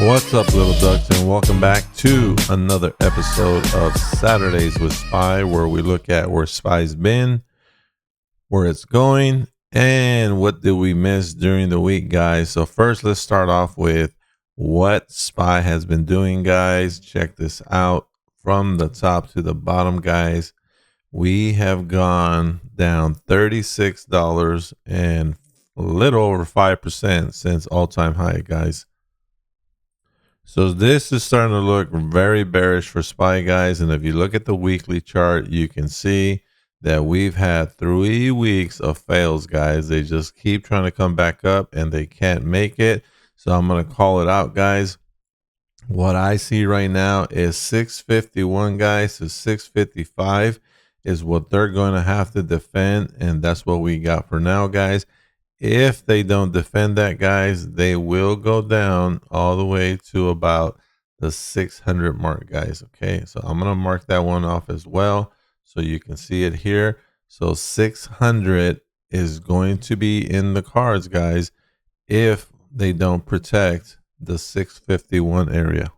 What's up, little ducks, and welcome back to another episode of Saturdays with SPY, where we look at where SPY's been, where it's going, and what did we miss during the week, guys. So first, let's start off with what SPY has been doing, guys. Check this out from the top to the bottom, guys. We have gone down $36 and a little over 5% since all-time high, guys. So this is starting to look very bearish for SPY, guys. And if you look at the weekly chart, you can see that we've had 3 weeks of fails, guys. They just keep trying to come back up and they can't make it. So I'm going to call it out, guys. What I see right now is 651, guys, to 655 is what they're going to have to defend. And that's what we got for now, guys. If they don't defend that, guys, they will go down all the way to about the 600 mark, guys. Okay, so I'm going to mark that one off as well so you can see it here. So 600 is going to be in the cards, guys, if they don't protect the 651 area.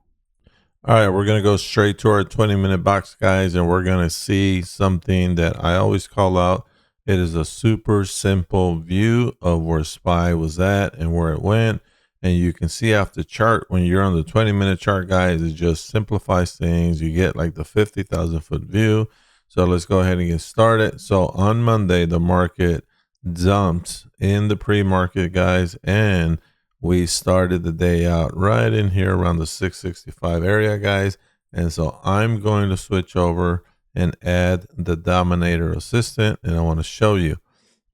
All right, we're going to go straight to our 20-minute box, guys, and we're going to see something that I always call out. It is a super simple view of where SPY was at and where it went. And you can see off the chart, when you're on the 20-minute chart, guys, it just simplifies things. You get like the 50,000 foot view. So let's go ahead and get started. So on Monday, the market dumped in the pre-market, guys, and we started the day out right in here around the 665 area, guys. And so I'm going to switch over and add the dominator assistant, and I want to show you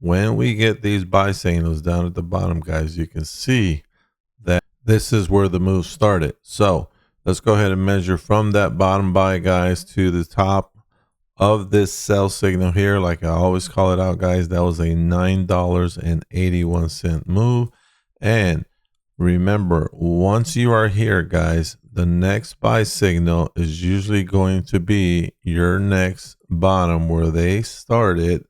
when we get these buy signals down at the bottom, guys. You can see that this is where the move started. So let's go ahead and measure from that bottom buy, guys, to the top of this sell signal here. Like I always call it out, guys, that was a $9.81 move. And remember, once you are here, guys, the next buy signal is usually going to be your next bottom where they started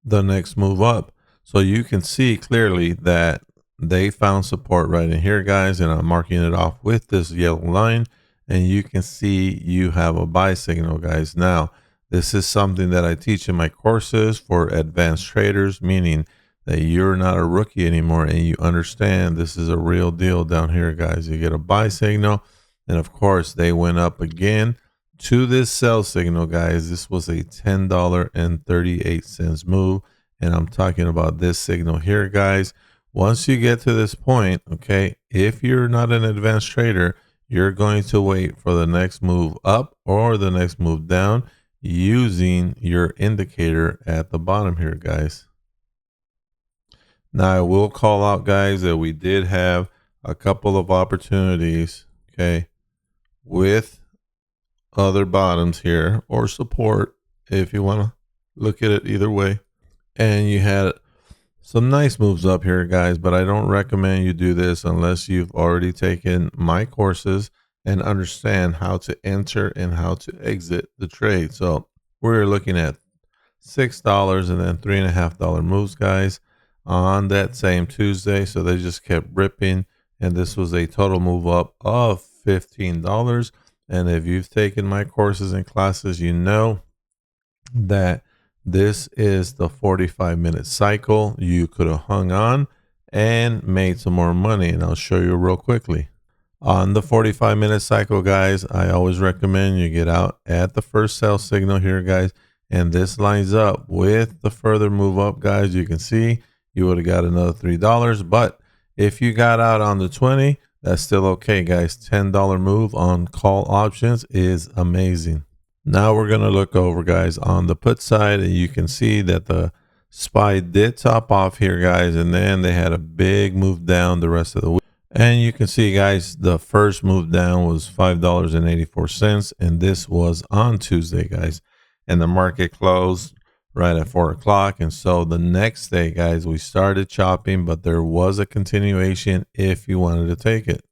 the next move up. So you can see clearly that they found support right in here, guys, and I'm marking it off with this yellow line, and you can see you have a buy signal, guys. Now, this is something that I teach in my courses for advanced traders, meaning that you're not a rookie anymore and you understand this is a real deal down here, guys. You get a buy signal, and of course they went up again to this sell signal, guys. This was a $10.38 move, and I'm talking about this signal here, guys. Once you get to this point, okay, if you're not an advanced trader, you're going to wait for the next move up or the next move down using your indicator at the bottom here, guys. Now, I will call out, guys, that we did have a couple of opportunities, okay, with other bottoms here or support, if you want to look at it either way. And you had some nice moves up here, guys, but I don't recommend you do this unless you've already taken my courses and understand how to enter and how to exit the trade. So we're looking at $6 and then $3.50 moves, guys, on that same Tuesday. So they just kept ripping, and this was a total move up of $15. And if you've taken my courses and classes, you know that this is the 45-minute cycle. You could have hung on and made some more money, and I'll show you real quickly. On the 45-minute cycle, guys, I always recommend you get out at the first sell signal here, guys, and this lines up with the further move up, guys. You can see you would have got another $3, but if you got out on the 20, that's still okay, guys. $10 move on call options is amazing. Now we're going to look over, guys, on the put side, and you can see that the SPY did top off here, guys, and then they had a big move down the rest of the week. And you can see, guys, the first move down was $5.84, and this was on Tuesday, guys, and the market closed right at 4 o'clock. And so the next day, guys, we started chopping, but there was a continuation if you wanted to take it.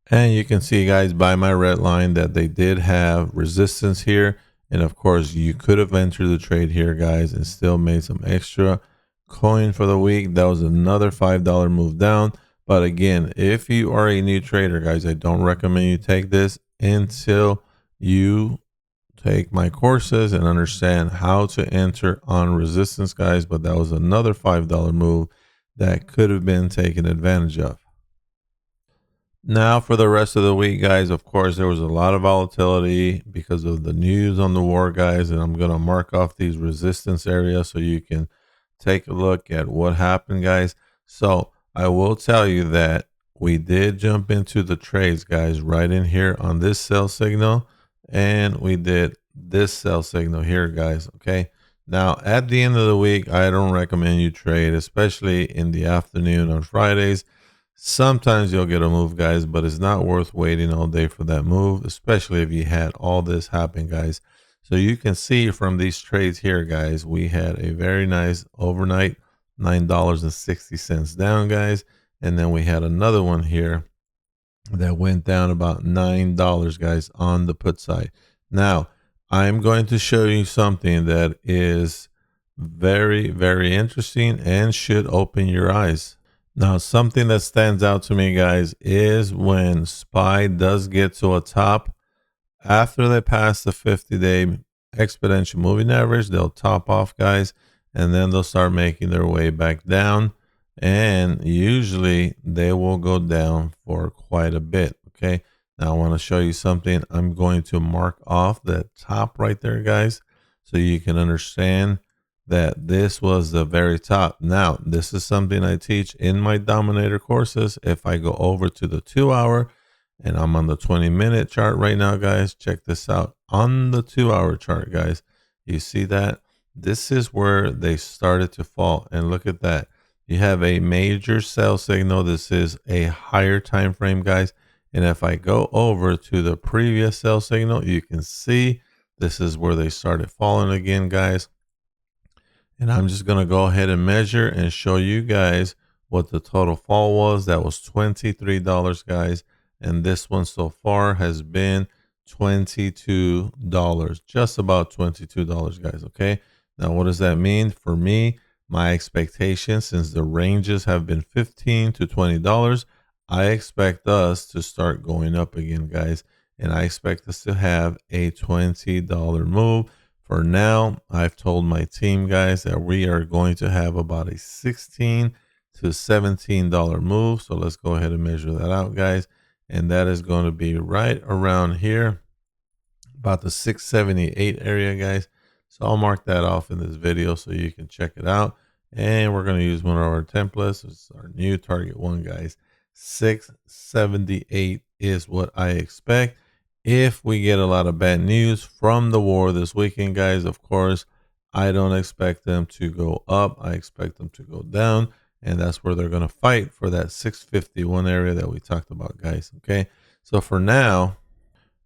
And you can see, guys, by my red line that they did have resistance here. And of course, you could have entered the trade here, guys, and still made some extra coin for the week. That was another $5 move down. But again, if you are a new trader, guys, I don't recommend you take this until you take my courses and understand how to enter on resistance, guys. But that was another $5 move that could have been taken advantage of. Now for the rest of the week, guys, of course, there was a lot of volatility because of the news on the war, guys, and I'm going to mark off these resistance areas so you can take a look at what happened, guys. So I will tell you that we did jump into the trades, guys, right in here on this sell signal, and we did this sell signal here, guys. Okay, now at the end of the week, I don't recommend you trade, especially in the afternoon on Fridays. Sometimes you'll get a move, guys, but it's not worth waiting all day for that move, especially if you had all this happen, guys. So you can see from these trades here, guys, we had a very nice overnight $9.60 down, guys. And then we had another one here that went down about $9, guys, on the put side. Now, I'm going to show you something that is very, very interesting and should open your eyes. Now, something that stands out to me, guys, is when SPY does get to a top, after they pass the 50-day exponential moving average, they'll top off, guys, and then they'll start making their way back down. And usually they will go down for quite a bit. Okay. Now I want to show you something. I'm going to mark off that top right there, guys, so you can understand that this was the very top. Now, this is something I teach in my Dominator courses. If I go over to the 2-hour, and I'm on the 20-minute chart right now, guys, check this out. On the 2-hour chart, guys, you see that this is where they started to fall. And look at that. You have a major sell signal. This is a higher time frame, guys. And if I go over to the previous sell signal, you can see this is where they started falling again, guys. And I'm just going to go ahead and measure and show you guys what the total fall was. That was $23, guys. And this one so far has been $22, just about $22, guys. Okay. Now, what does that mean for me? My expectation, since the ranges have been $15 to $20, I expect us to start going up again, guys. And I expect us to have a $20 move. For now, I've told my team, guys, that we are going to have about a $16 to $17 move. So let's go ahead and measure that out, guys. And that is going to be right around here, about the 678 area, guys. So I'll mark that off in this video so you can check it out. And we're going to use one of our templates. It's our new target one, guys. 678 is what I expect. If we get a lot of bad news from the war this weekend, guys, of course, I don't expect them to go up. I expect them to go down. And that's where they're going to fight for that 651 area that we talked about, guys. Okay. So for now,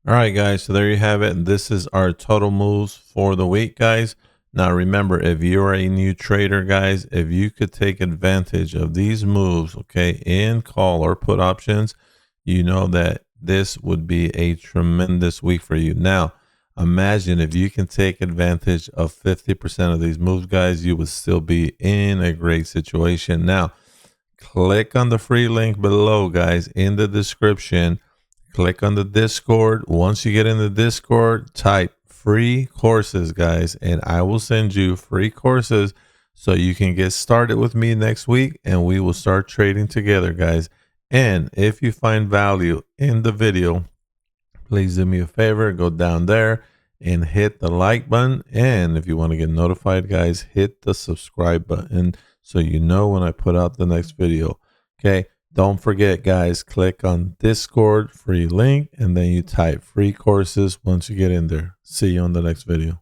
all right, guys. So there you have it. This is our total moves for the week, guys. Now, remember, if you're a new trader, guys, if you could take advantage of these moves, okay, in call or put options, you know that this would be a tremendous week for you. Now, imagine if you can take advantage of 50% of these moves, guys, you would still be in a great situation. Now, click on the free link below, guys, in the description. Click on the Discord. Once you get in the Discord, type free courses, guys, and I will send you free courses so you can get started with me next week, and we will start trading together, guys. And if you find value in the video, please do me a favor, go down there and hit the like button. And if you want to get notified, guys, hit the subscribe button so you know when I put out the next video. Okay. Don't forget, guys, click on Discord free link, and then you type free courses once you get in there. See you on the next video.